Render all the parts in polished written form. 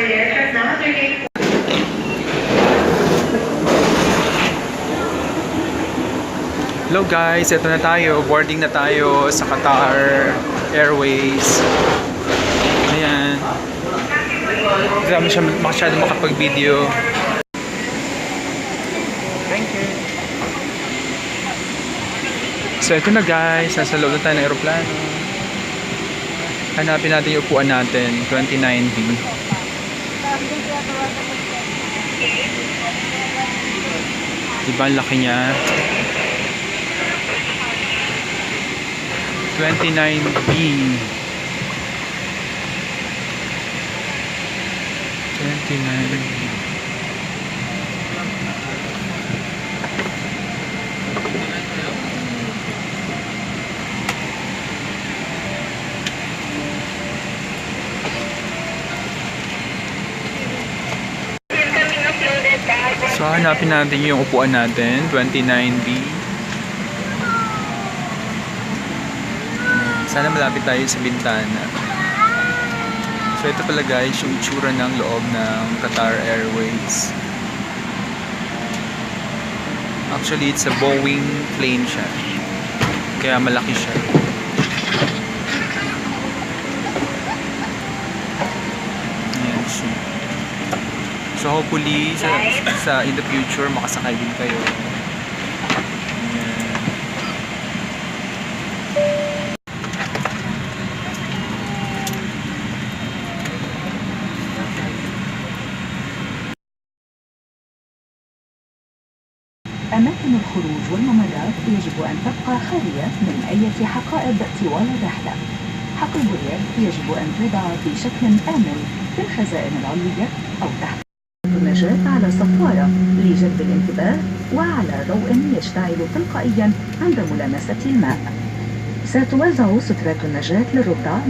the aircraft now has regained. Hello guys, ito na tayo. Boarding na tayo sa Qatar Airways. Ayan. Hindi naman siya masyado makapag-video. Thank you. So ito na guys, nasa loob na tayo ng aeroplano. Hanapin natin yung upuan natin, 29B. Diba ang laki niya? 29B. 29B. So hanapin natin yung upuan natin, 29B. Sana malapit tayo sa bintana. So ito pala guys, yung itsura ng loob ng Qatar Airways. Actually, it's a Boeing plane siya. Kaya malaki siya. Ayan siya. So hopefully, in the future, makasakay din kayo. أماكن الخروج والممرات يجب أن تبقى خالية من أي حقائب طوال الرحلة. حقيبة اليد يجب أن توضع بشكل آمن في الخزائن العلوية أو تحت النجاة على صفارة لجلب الانتباه وعلى ضوء يشتعل تلقائيا عند ملامسة الماء. ستوزع سترات النجاة للركاب.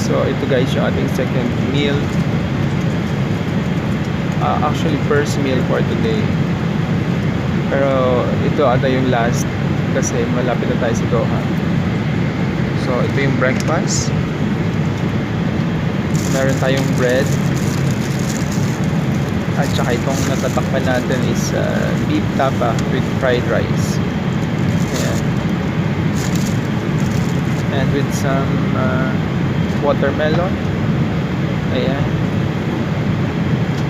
So ito guys yung ating second meal. Actually first meal for today, pero ito ata yung last kasi malapit na tayo sa Doha. So ito yung breakfast. Meron tayong bread at saka itong natatakpan natin is beef tapa with fried rice. Ayan. And with some watermelon. Ayan.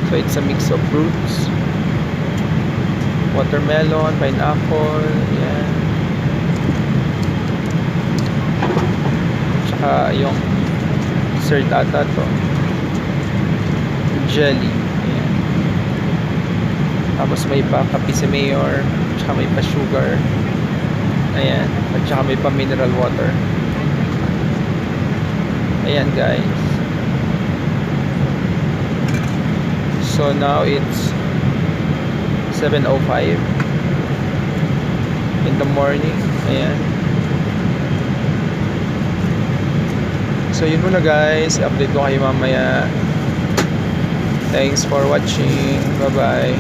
So it's a mix of fruits, watermelon, pineapple, yan. Tsaka yung dessert ata to, jelly, yan. Tapos may pa kape si mayor, tsaka may pa sugar, ayan, at tsaka may pa mineral water. Ayan guys. So now it's 7:05 in the morning. Ayan. So yun muna guys. Update ko kayo mamaya. Thanks for watching. Bye bye.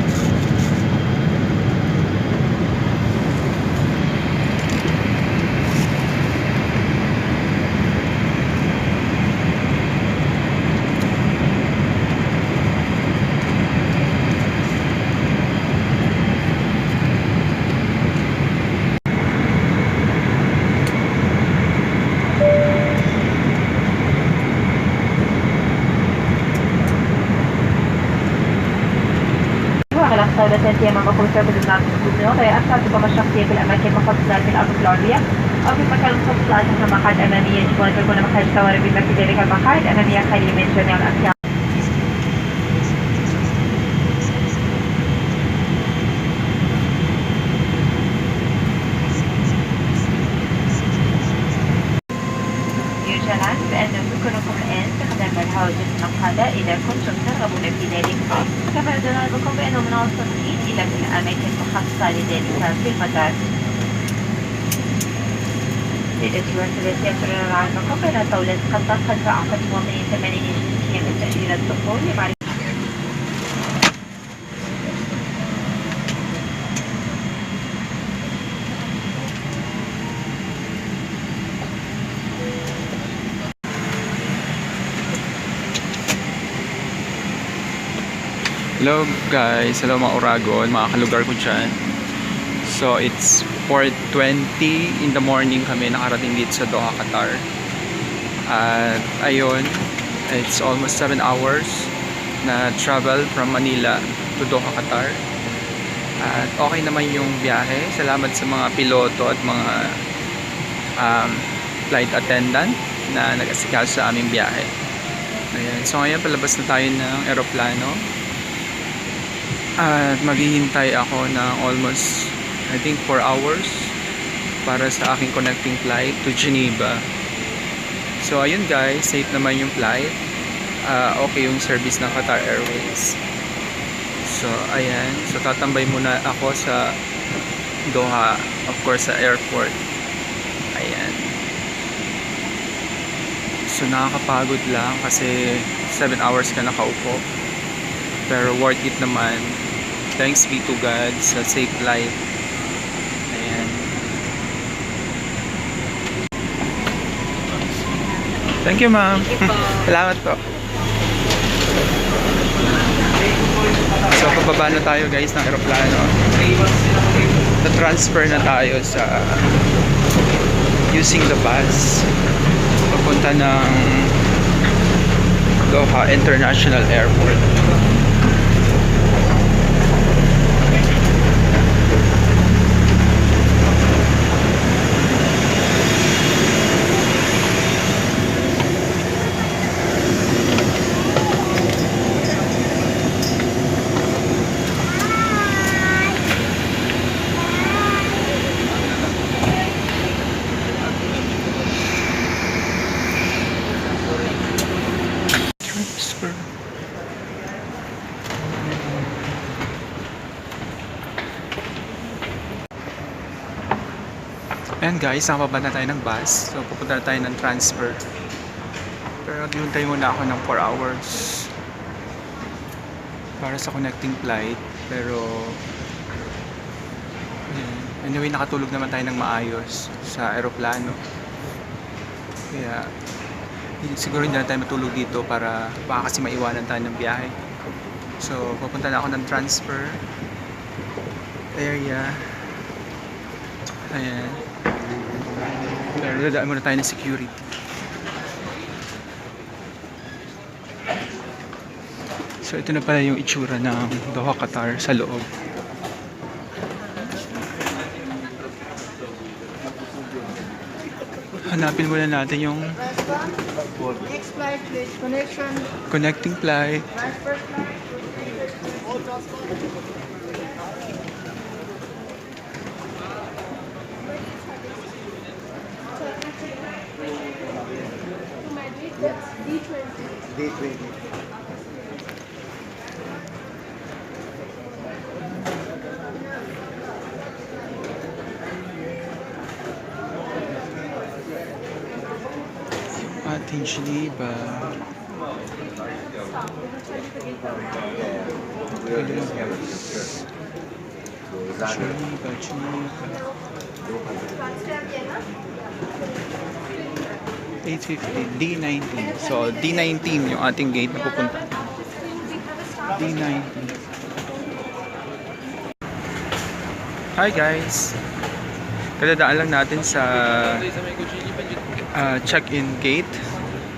على تنتهي من مقر شرطة الناس الجنوب يأثر بقوم الشخصية في الأماكن المخصصة في الأرض العلوية أو في المكان المخصص لأنها مقاعد أمامية يجب أن تكون مخارج الشوارع بما في ذلك المقاعد أمامية خالية من جميع الأركان. يرجى بأن يمكنكم الآن استخدام الهواتف النقالة إذا كنتم ترغبون في ذلك. كما نطالبكم بأنه من الصالحين إلى الأماكن المخصصة لذلك في المطار. للإجراء التي يسرنا عنكم بين دولة قطر خلف أعقاب مواطنين 80 جنسية من تأجيل الدخول لمعرفة Hello guys, hello mga Uragon, mga kalugar ko dyan. So it's 4:20 in the morning kami nakarating dito sa Doha, Qatar. At ayun, it's almost 7 hours na travel from Manila to Doha, Qatar. At okay naman yung biyahe. Salamat sa mga piloto at mga flight attendant na nag-asikaso sa aming biyahe. Ayan. So ngayon palabas na tayo ng eroplano. At maghihintay ako ng almost I think 4 hours para sa aking connecting flight to Geneva. So ayun guys, safe naman yung flight. Okay yung service ng Qatar Airways. So ayan, so tatambay muna ako sa Doha, of course sa airport. Ayan. So nakakapagod lang kasi 7 hours ka nakaupo. Pero worth it naman. Thanks be to God sa safe flight. Ayan. Thank you, ma'am. Salamat po. So, pababa na tayo guys ng aeroplano. Na-transfer na tayo sa using the bus. Papunta ng Doha International Airport. Transfer. Ayan guys, nakababa na tayo ng bus. So pupunta na tayo ng transfer. Pero naghihintay muna ako ng 4 hours para sa connecting flight. Pero anyway, nakatulog naman tayo ng maayos sa aeroplano. Kaya siguro hindi na tayo matulog dito para baka kasi maiwanan tayo ng biyahe. So pupunta na ako ng transfer area. Ayan. Pero dadaan muna tayo ng security. So ito na pala yung itsura ng Doha, Qatar sa loob. Hanapin muna natin yung Next flight, please. Connection. connecting flight. Transfer flight. All transport. D20. Ating Geneva. Geneva. 8:50, D19. So, D19 yung ating gate na pupunta. D19. Hi guys! Kadadaan lang natin sa check-in gate,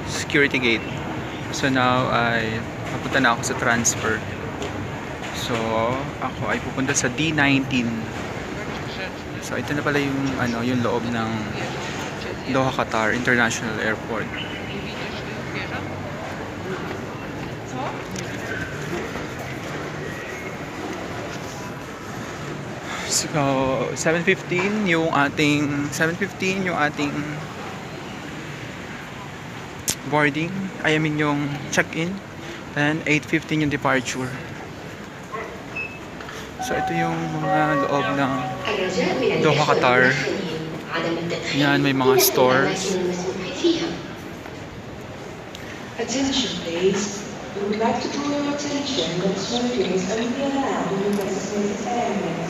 security gate. So now ay papunta na ako sa transfer. So ako ay pupunta sa D19. So ito na pala yung yung loob ng Doha, Qatar International Airport. So 7:15 yung ating boarding, I mean yung check-in, then 8:15 yung departure. So ito yung mga loob ng Doha, Qatar. Yan, may mga stores. Attention please. We would like to draw your attention that smokers only allowed in the designated areas.